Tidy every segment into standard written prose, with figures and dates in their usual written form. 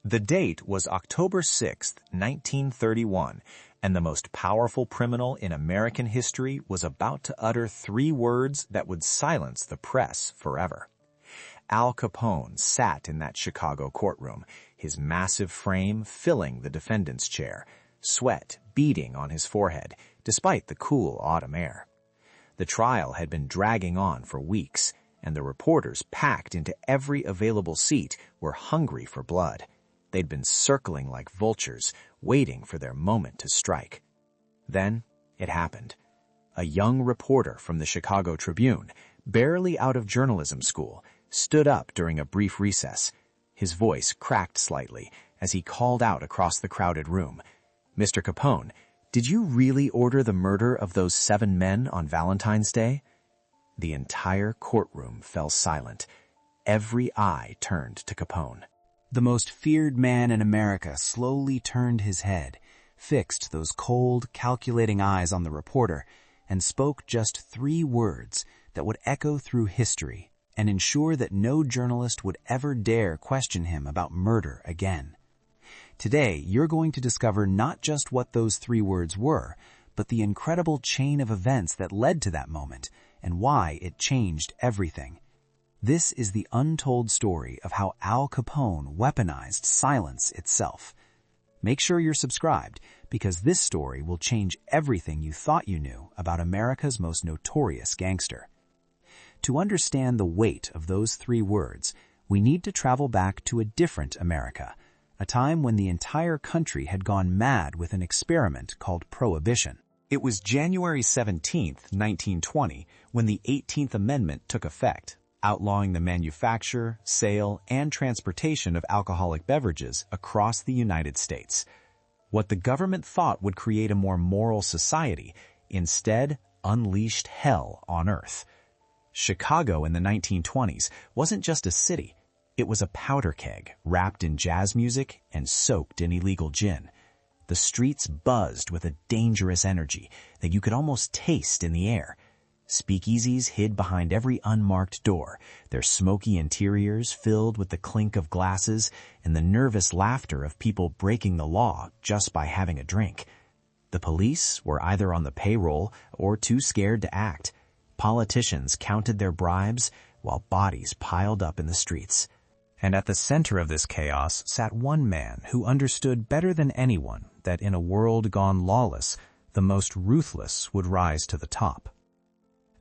The date was October 6, 1931, and the most powerful criminal in American history was about to utter 3 words that would silence the press forever. Al Capone sat in that Chicago courtroom, his massive frame filling the defendant's chair, sweat beading on his forehead, despite the cool autumn air. The trial had been dragging on for weeks, and the reporters packed into every available seat were hungry for blood. They'd been circling like vultures, waiting for their moment to strike. Then it happened. A young reporter from the Chicago Tribune, barely out of journalism school, stood up during a brief recess. His voice cracked slightly as he called out across the crowded room, "Mr. Capone, did you really order the murder of those 7 men on Valentine's Day?" The entire courtroom fell silent. Every eye turned to Capone. The most feared man in America slowly turned his head, fixed those cold, calculating eyes on the reporter, and spoke just 3 words that would echo through history and ensure that no journalist would ever dare question him about murder again. Today, you're going to discover not just what those 3 words were, but the incredible chain of events that led to that moment and why it changed everything. This is the untold story of how Al Capone weaponized silence itself. Make sure you're subscribed, because this story will change everything you thought you knew about America's most notorious gangster. To understand the weight of those 3 words, we need to travel back to a different America, a time when the entire country had gone mad with an experiment called Prohibition. It was January 17, 1920, when the 18th Amendment took effect, outlawing the manufacture, sale, and transportation of alcoholic beverages across the United States. What the government thought would create a more moral society, instead unleashed hell on earth. Chicago in the 1920s wasn't just a city. It was a powder keg wrapped in jazz music and soaked in illegal gin. The streets buzzed with a dangerous energy that you could almost taste in the air. Speakeasies hid behind every unmarked door, their smoky interiors filled with the clink of glasses and the nervous laughter of people breaking the law just by having a drink. The police were either on the payroll or too scared to act. Politicians counted their bribes while bodies piled up in the streets. And at the center of this chaos sat one man who understood better than anyone that in a world gone lawless, the most ruthless would rise to the top.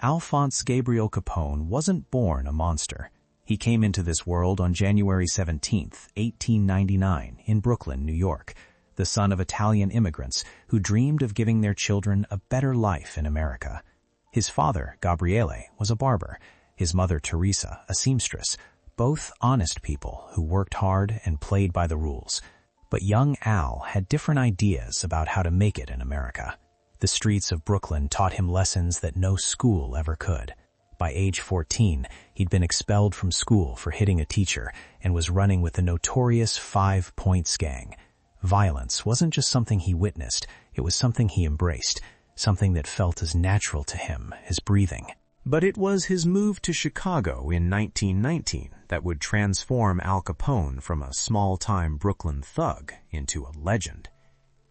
Alphonse Gabriel Capone wasn't born a monster. He came into this world on January 17, 1899, in Brooklyn, New York, the son of Italian immigrants who dreamed of giving their children a better life in America. His father, Gabriele, was a barber, his mother, Teresa, a seamstress, both honest people who worked hard and played by the rules. But young Al had different ideas about how to make it in America. The streets of Brooklyn taught him lessons that no school ever could. By age 14, he'd been expelled from school for hitting a teacher and was running with the notorious 5 Points gang. Violence wasn't just something he witnessed, it was something he embraced, something that felt as natural to him as breathing. But it was his move to Chicago in 1919 that would transform Al Capone from a small-time Brooklyn thug into a legend.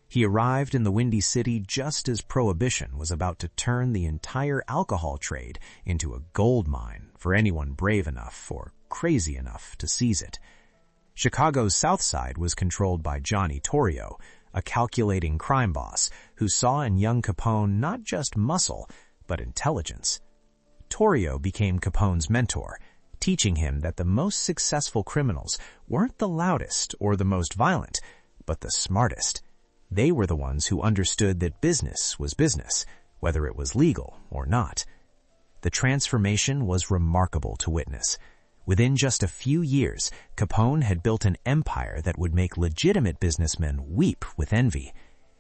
He arrived in the Windy City just as Prohibition was about to turn the entire alcohol trade into a gold mine for anyone brave enough or crazy enough to seize it. Chicago's South Side was controlled by Johnny Torrio, a calculating crime boss who saw in young Capone not just muscle, but intelligence. Torrio became Capone's mentor, teaching him that the most successful criminals weren't the loudest or the most violent, but the smartest. They were the ones who understood that business was business, whether it was legal or not. The transformation was remarkable to witness. Within just a few years, Capone had built an empire that would make legitimate businessmen weep with envy.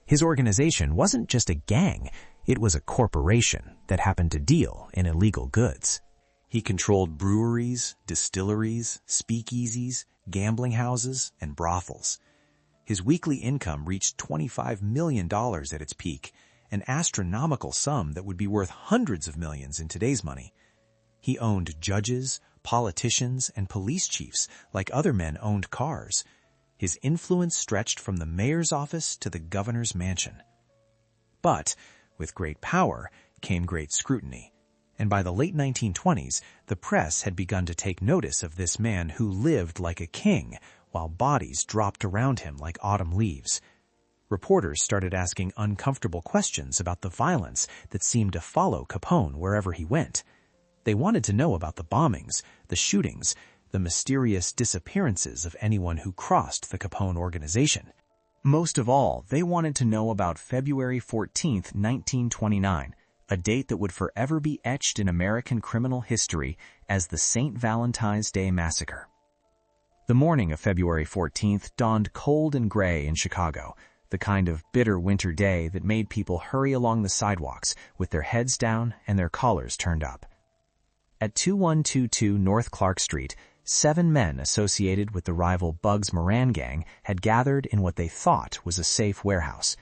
His organization wasn't just a gang, it was a corporation that happened to deal in illegal goods. He controlled breweries, distilleries, speakeasies, gambling houses, and brothels. His weekly income reached $25 million at its peak, an astronomical sum that would be worth hundreds of millions in today's money. He owned judges, politicians, and police chiefs like other men owned cars. His influence stretched from the mayor's office to the governor's mansion. But with great power came great scrutiny, and by the late 1920s, the press had begun to take notice of this man who lived like a king while bodies dropped around him like autumn leaves. Reporters started asking uncomfortable questions about the violence that seemed to follow Capone wherever he went. They wanted to know about the bombings, the shootings, the mysterious disappearances of anyone who crossed the Capone organization. Most of all, they wanted to know about February 14, 1929, a date that would forever be etched in American criminal history as the St. Valentine's Day Massacre. The morning of February 14th dawned cold and gray in Chicago, the kind of bitter winter day that made people hurry along the sidewalks with their heads down and their collars turned up. At 2122 North Clark Street, 7 men associated with the rival Bugs Moran gang had gathered in what they thought was a safe warehouse.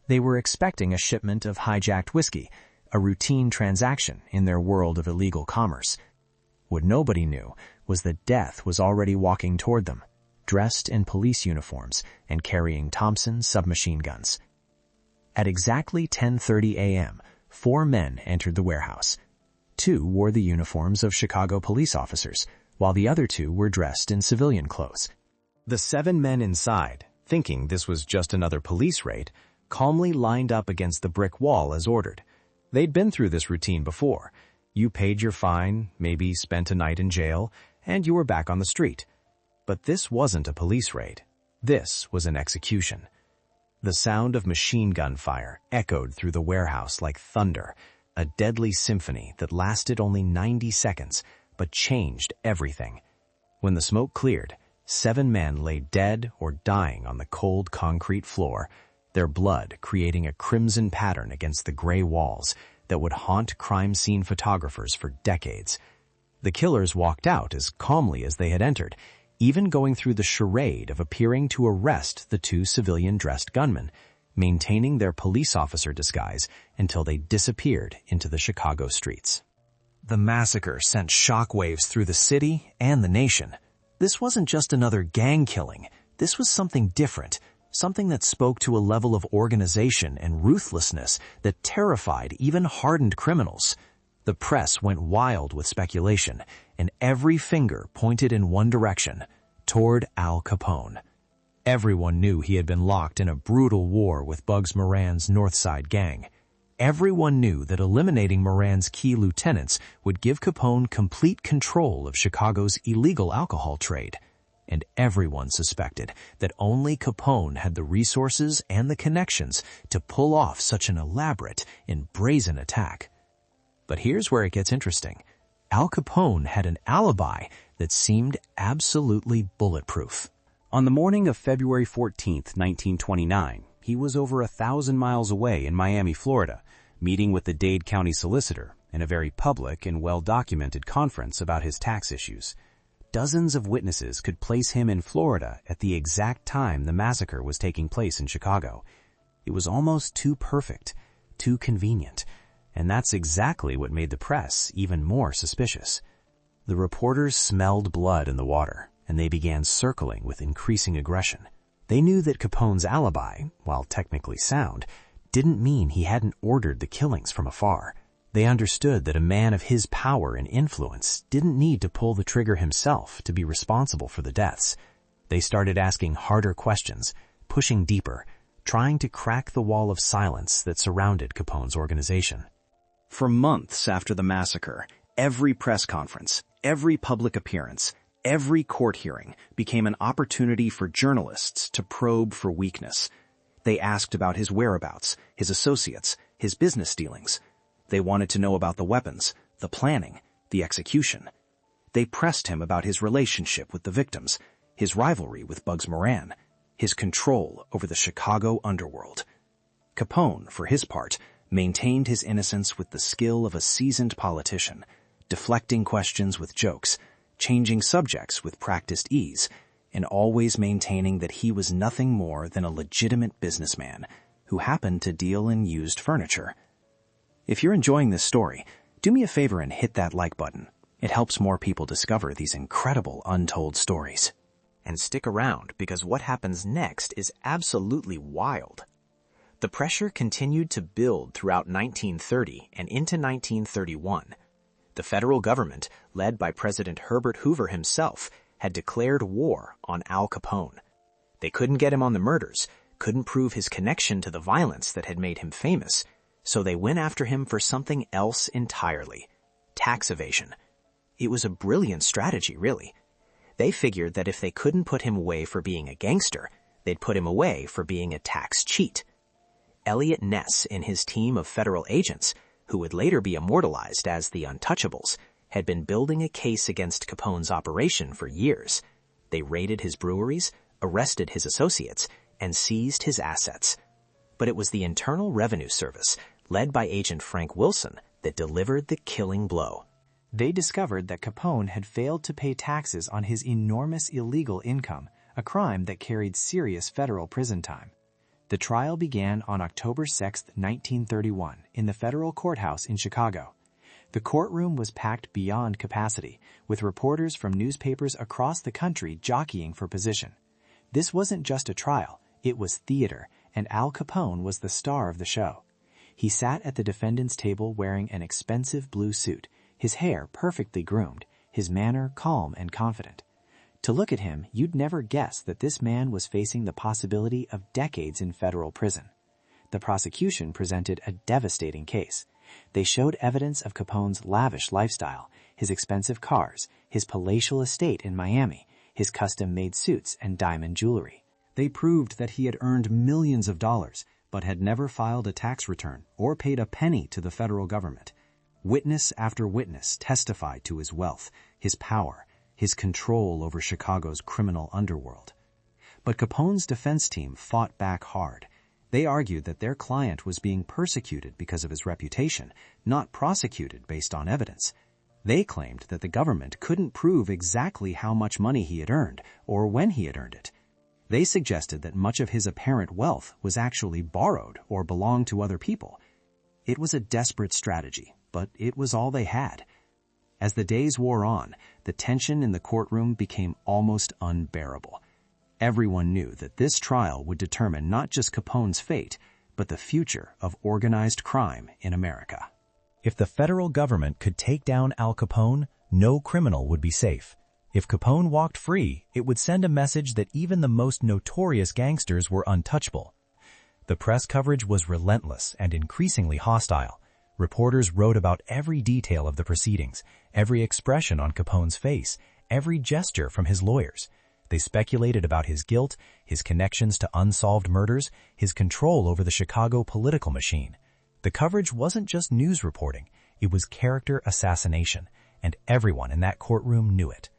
They were expecting a shipment of hijacked whiskey, a routine transaction in their world of illegal commerce. What nobody knew was that death was already walking toward them, dressed in police uniforms and carrying Thompson submachine guns. At exactly 10:30 a.m., 4 men entered the warehouse. 2 wore the uniforms of Chicago police officers, while the other 2 were dressed in civilian clothes. The 7 men inside, thinking this was just another police raid, calmly lined up against the brick wall as ordered. They'd been through this routine before. You paid your fine, maybe spent a night in jail, and you were back on the street. But this wasn't a police raid. This was an execution. The sound of machine gun fire echoed through the warehouse like thunder, a deadly symphony that lasted only 90 seconds, but changed everything. When the smoke cleared, 7 men lay dead or dying on the cold concrete floor, their blood creating a crimson pattern against the gray walls that would haunt crime scene photographers for decades. The killers walked out as calmly as they had entered, even going through the charade of appearing to arrest the 2 civilian-dressed gunmen, maintaining their police officer disguise until they disappeared into the Chicago streets. The massacre sent shockwaves through the city and the nation. This wasn't just another gang killing. This was something different, something that spoke to a level of organization and ruthlessness that terrified even hardened criminals. The press went wild with speculation, and every finger pointed in one direction, toward Al Capone. Everyone knew he had been locked in a brutal war with Bugs Moran's North Side gang. Everyone knew that eliminating Moran's key lieutenants would give Capone complete control of Chicago's illegal alcohol trade. And everyone suspected that only Capone had the resources and the connections to pull off such an elaborate and brazen attack. But here's where it gets interesting. Al Capone had an alibi that seemed absolutely bulletproof. On the morning of February 14th, 1929, he was over 1,000 miles away in Miami, Florida, meeting with the Dade County solicitor in a very public and well-documented conference about his tax issues. Dozens of witnesses could place him in Florida at the exact time the massacre was taking place in Chicago. It was almost too perfect, too convenient, and that's exactly what made the press even more suspicious. The reporters smelled blood in the water, and they began circling with increasing aggression. They knew that Capone's alibi, while technically sound, didn't mean he hadn't ordered the killings from afar. They understood that a man of his power and influence didn't need to pull the trigger himself to be responsible for the deaths. They started asking harder questions, pushing deeper, trying to crack the wall of silence that surrounded Capone's organization. For months after the massacre, every press conference, every public appearance, every court hearing became an opportunity for journalists to probe for weakness. They asked about his whereabouts, his associates, his business dealings. They wanted to know about the weapons, the planning, the execution. They pressed him about his relationship with the victims, his rivalry with Bugs Moran, his control over the Chicago underworld. Capone, for his part, maintained his innocence with the skill of a seasoned politician, deflecting questions with jokes, changing subjects with practiced ease, and always maintaining that he was nothing more than a legitimate businessman who happened to deal in used furniture. If you're enjoying this story, do me a favor and hit that like button. It helps more people discover these incredible untold stories. and stick around because what happens next is absolutely wild. The pressure continued to build throughout 1930 and into 1931. The federal government, led by President Herbert Hoover himself, had declared war on Al Capone. They couldn't get him on the murders, couldn't prove his connection to the violence that had made him famous, so they went after him for something else entirely: tax evasion. It was a brilliant strategy, really. They figured that if they couldn't put him away for being a gangster, they'd put him away for being a tax cheat. Elliot Ness and his team of federal agents, who would later be immortalized as the Untouchables, had been building a case against Capone's operation for years. They raided his breweries, arrested his associates, and seized his assets. But it was the Internal Revenue Service, led by Agent Frank Wilson, that delivered the killing blow. They discovered that Capone had failed to pay taxes on his enormous illegal income, a crime that carried serious federal prison time. The trial began on October 6, 1931, in the federal courthouse in Chicago. The courtroom was packed beyond capacity, with reporters from newspapers across the country jockeying for position. This wasn't just a trial, it was theater, and Al Capone was the star of the show. He sat at the defendant's table wearing an expensive blue suit, his hair perfectly groomed, his manner calm and confident. To look at him, you'd never guess that this man was facing the possibility of decades in federal prison. The prosecution presented a devastating case. They showed evidence of Capone's lavish lifestyle, his expensive cars, his palatial estate in Miami, his custom-made suits and diamond jewelry. They proved that he had earned millions of dollars, but had never filed a tax return or paid a penny to the federal government. Witness after witness testified to his wealth, his power, his control over Chicago's criminal underworld. But Capone's defense team fought back hard. They argued that their client was being persecuted because of his reputation, not prosecuted based on evidence. They claimed that the government couldn't prove exactly how much money he had earned or when he had earned it. They suggested that much of his apparent wealth was actually borrowed or belonged to other people. It was a desperate strategy, but it was all they had. As the days wore on, the tension in the courtroom became almost unbearable. Everyone knew that this trial would determine not just Capone's fate, but the future of organized crime in America. If the federal government could take down Al Capone, no criminal would be safe. If Capone walked free, it would send a message that even the most notorious gangsters were untouchable. The press coverage was relentless and increasingly hostile. Reporters wrote about every detail of the proceedings, every expression on Capone's face, every gesture from his lawyers. They speculated about his guilt, his connections to unsolved murders, his control over the Chicago political machine. The coverage wasn't just news reporting, it was character assassination, and everyone in that courtroom knew it.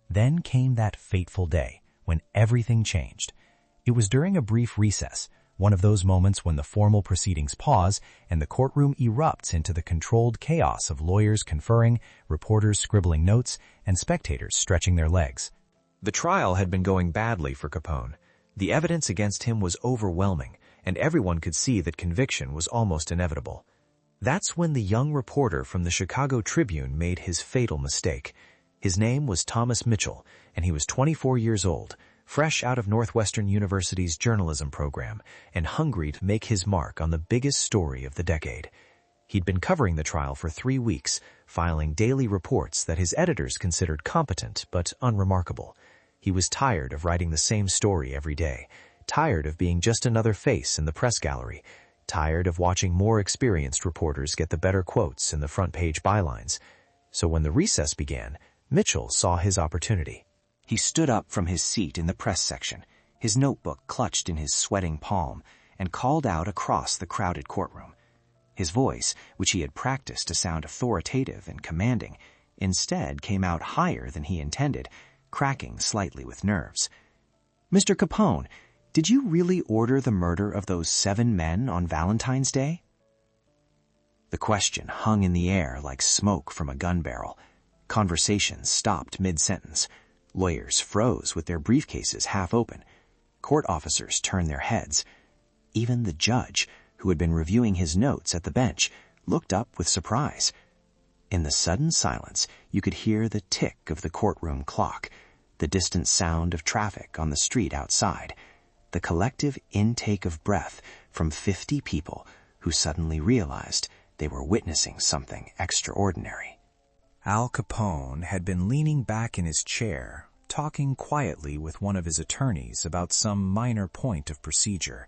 Then came that fateful day, when everything changed. It was during a brief recess, one of those moments when the formal proceedings pause and the courtroom erupts into the controlled chaos of lawyers conferring, reporters scribbling notes, and spectators stretching their legs. The trial had been going badly for Capone. The evidence against him was overwhelming, and everyone could see that conviction was almost inevitable. That's when the young reporter from the Chicago Tribune made his fatal mistake. His name was Thomas Mitchell, and he was 24 years old, fresh out of Northwestern University's journalism program, and hungry to make his mark on the biggest story of the decade. He'd been covering the trial for 3 weeks, filing daily reports that his editors considered competent but unremarkable. He was tired of writing the same story every day, tired of being just another face in the press gallery, tired of watching more experienced reporters get the better quotes in the front-page bylines. So when the recess began, Mitchell saw his opportunity. He stood up from his seat in the press section, his notebook clutched in his sweating palm, and called out across the crowded courtroom. His voice, which he had practiced to sound authoritative and commanding, instead came out higher than he intended, cracking slightly with nerves. "Mr. Capone, did you really order the murder of those 7 men on Valentine's Day?" The question hung in the air like smoke from a gun barrel. Conversations stopped mid-sentence. Lawyers froze with their briefcases half open. Court officers turned their heads. Even the judge, who had been reviewing his notes at the bench, looked up with surprise. In the sudden silence, you could hear the tick of the courtroom clock. the distant sound of traffic on the street outside, the collective intake of breath from 50 people who suddenly realized they were witnessing something extraordinary. Al Capone had been leaning back in his chair, talking quietly with one of his attorneys about some minor point of procedure.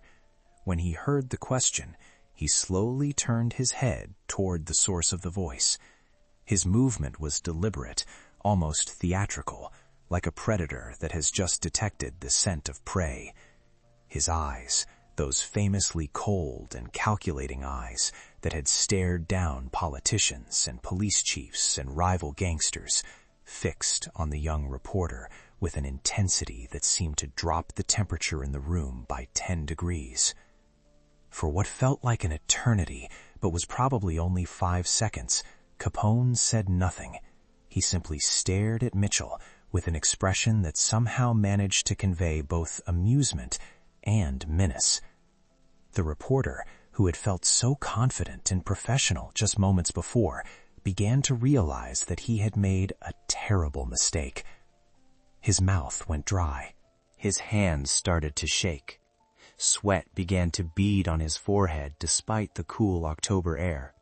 When he heard the question, he slowly turned his head toward the source of the voice. His movement was deliberate, almost theatrical, like a predator that has just detected the scent of prey. His eyes, those famously cold and calculating eyes that had stared down politicians and police chiefs and rival gangsters, fixed on the young reporter with an intensity that seemed to drop the temperature in the room by 10 degrees. For what felt like an eternity, but was probably only 5 seconds, Capone said nothing. He simply stared at Mitchell with an expression that somehow managed to convey both amusement and menace. The reporter, who had felt so confident and professional just moments before, began to realize that he had made a terrible mistake. His mouth went dry. His hands started to shake. Sweat began to bead on his forehead despite the cool October air.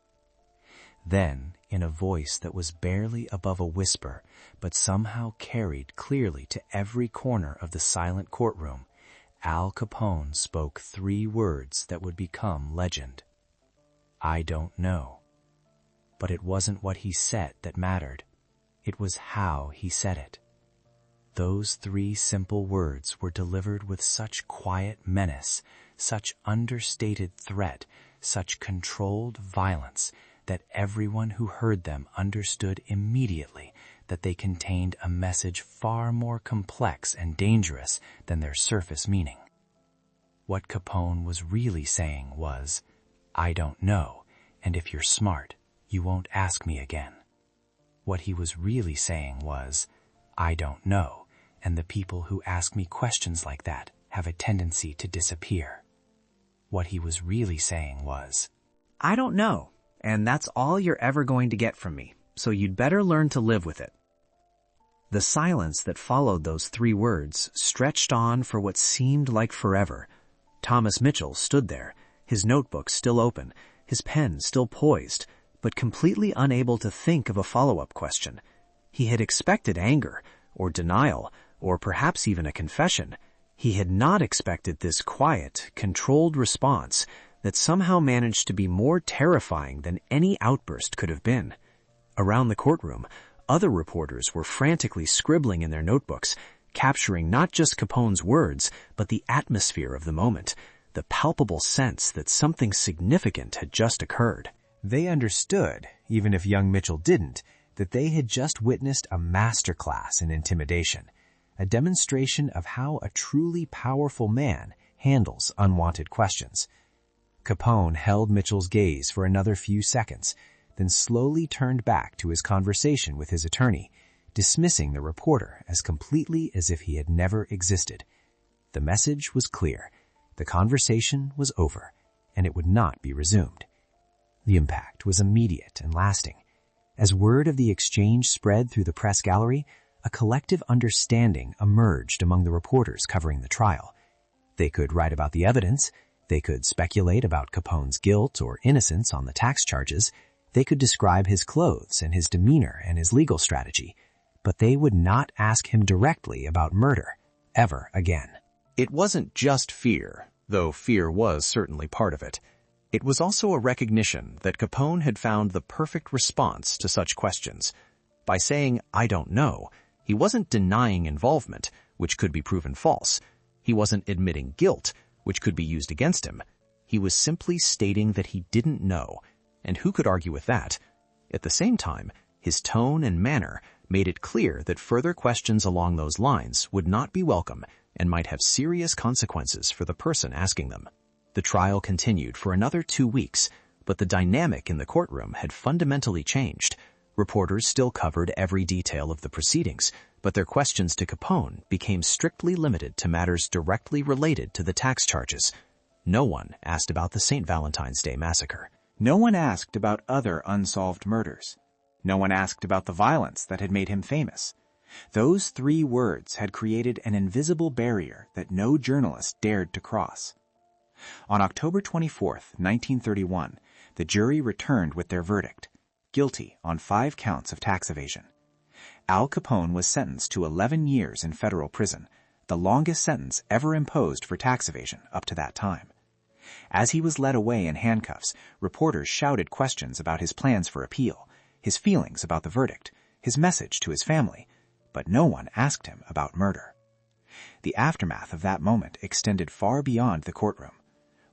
Then, in a voice that was barely above a whisper, but somehow carried clearly to every corner of the silent courtroom, Al Capone spoke 3 words that would become legend. I don't know. But it wasn't what he said that mattered. It was how he said it. Those 3 simple words were delivered with such quiet menace, such understated threat, such controlled violence, that everyone who heard them understood immediately that they contained a message far more complex and dangerous than their surface meaning. What Capone was really saying was, I don't know, and if you're smart, you won't ask me again. What he was really saying was, I don't know, and the people who ask me questions like that have a tendency to disappear. What he was really saying was, I don't know, and that's all you're ever going to get from me, so you'd better learn to live with it. The silence that followed those 3 words stretched on for what seemed like forever. Thomas Mitchell stood there, his notebook still open, his pen still poised, but completely unable to think of a follow-up question. He had expected anger, or denial, or perhaps even a confession. He had not expected this quiet, controlled response that somehow managed to be more terrifying than any outburst could have been. Around the courtroom, other reporters were frantically scribbling in their notebooks, capturing not just Capone's words, but the atmosphere of the moment, the palpable sense that something significant had just occurred. They understood, even if young Mitchell didn't, that they had just witnessed a masterclass in intimidation, a demonstration of how a truly powerful man handles unwanted questions. Capone held Mitchell's gaze for another few seconds, then slowly turned back to his conversation with his attorney, dismissing the reporter as completely as if he had never existed. The message was clear. The conversation was over, and it would not be resumed. The impact was immediate and lasting. As word of the exchange spread through the press gallery, a collective understanding emerged among the reporters covering the trial. They could write about the evidence, they could speculate about Capone's guilt or innocence on the tax charges, they could describe his clothes and his demeanor and his legal strategy, but they would not ask him directly about murder, ever again. It wasn't just fear, though fear was certainly part of it. It was also a recognition that Capone had found the perfect response to such questions. By saying, I don't know, he wasn't denying involvement, which could be proven false. He wasn't admitting guilt, which could be used against him. He was simply stating that he didn't know, and who could argue with that? At the same time, his tone and manner made it clear that further questions along those lines would not be welcome and might have serious consequences for the person asking them. The trial continued for another 2 weeks, but the dynamic in the courtroom had fundamentally changed. Reporters still covered every detail of the proceedings, but their questions to Capone became strictly limited to matters directly related to the tax charges. No one asked about the St. Valentine's Day massacre. No one asked about other unsolved murders. No one asked about the violence that had made him famous. Those 3 words had created an invisible barrier that no journalist dared to cross. On October 24, 1931, the jury returned with their verdict, guilty on 5 counts of tax evasion. Al Capone was sentenced to 11 years in federal prison, the longest sentence ever imposed for tax evasion up to that time. As he was led away in handcuffs, reporters shouted questions about his plans for appeal, his feelings about the verdict, his message to his family, but no one asked him about murder. The aftermath of that moment extended far beyond the courtroom.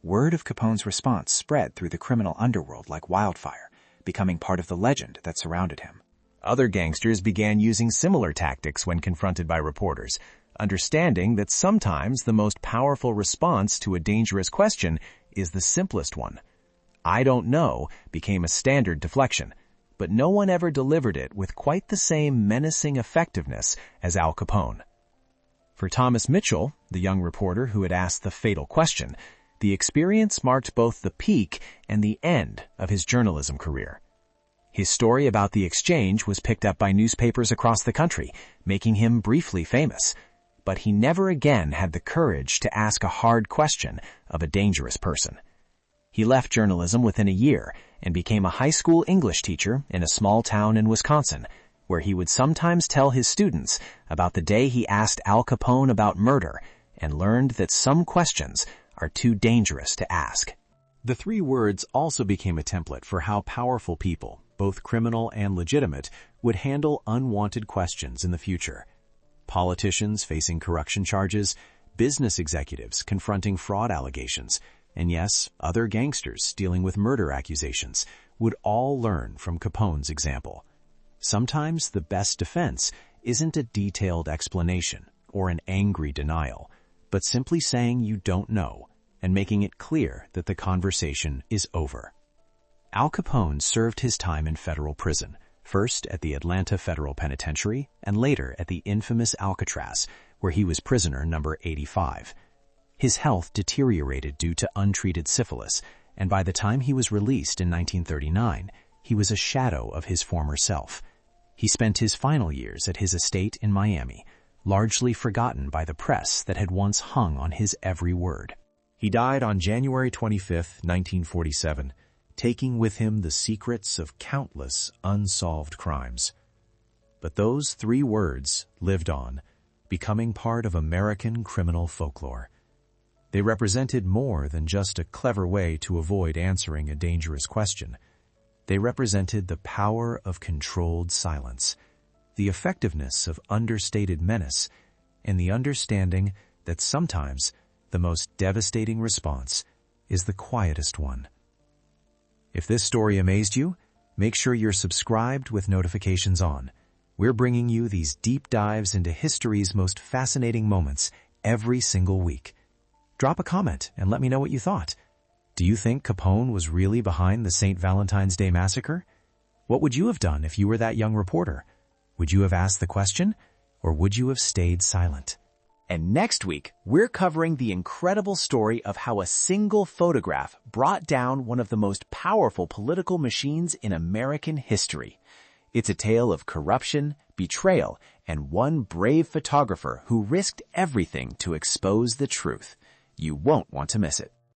Word of Capone's response spread through the criminal underworld like wildfire, becoming part of the legend that surrounded him. Other gangsters began using similar tactics when confronted by reporters, understanding that sometimes the most powerful response to a dangerous question is the simplest one. "I don't know" became a standard deflection, but no one ever delivered it with quite the same menacing effectiveness as Al Capone. For Thomas Mitchell, the young reporter who had asked the fatal question, the experience marked both the peak and the end of his journalism career. His story about the exchange was picked up by newspapers across the country, making him briefly famous. But he never again had the courage to ask a hard question of a dangerous person. He left journalism within a year and became a high school English teacher in a small town in Wisconsin, where he would sometimes tell his students about the day he asked Al Capone about murder and learned that some questions are too dangerous to ask. The 3 words also became a template for how powerful people, both criminal and legitimate, would handle unwanted questions in the future. Politicians facing corruption charges, business executives confronting fraud allegations, and yes, other gangsters dealing with murder accusations would all learn from Capone's example. Sometimes the best defense isn't a detailed explanation or an angry denial, but simply saying you don't know and making it clear that the conversation is over. Al Capone served his time in federal prison, first at the Atlanta Federal Penitentiary and later at the infamous Alcatraz, where he was prisoner number 85. His health deteriorated due to untreated syphilis, and by the time he was released in 1939, he was a shadow of his former self. He spent his final years at his estate in Miami, largely forgotten by the press that had once hung on his every word. He died on January 25, 1947, taking with him the secrets of countless unsolved crimes. But those 3 words lived on, becoming part of American criminal folklore. They represented more than just a clever way to avoid answering a dangerous question. They represented the power of controlled silence, the effectiveness of understated menace, and the understanding that sometimes the most devastating response is the quietest one. If this story amazed you, make sure you're subscribed with notifications on. We're bringing you these deep dives into history's most fascinating moments every single week. Drop a comment and let me know what you thought. Do you think Capone was really behind the St. Valentine's Day massacre? What would you have done if you were that young reporter? Would you have asked the question, or would you have stayed silent? And next week, we're covering the incredible story of how a single photograph brought down one of the most powerful political machines in American history. It's a tale of corruption, betrayal, and one brave photographer who risked everything to expose the truth. You won't want to miss it.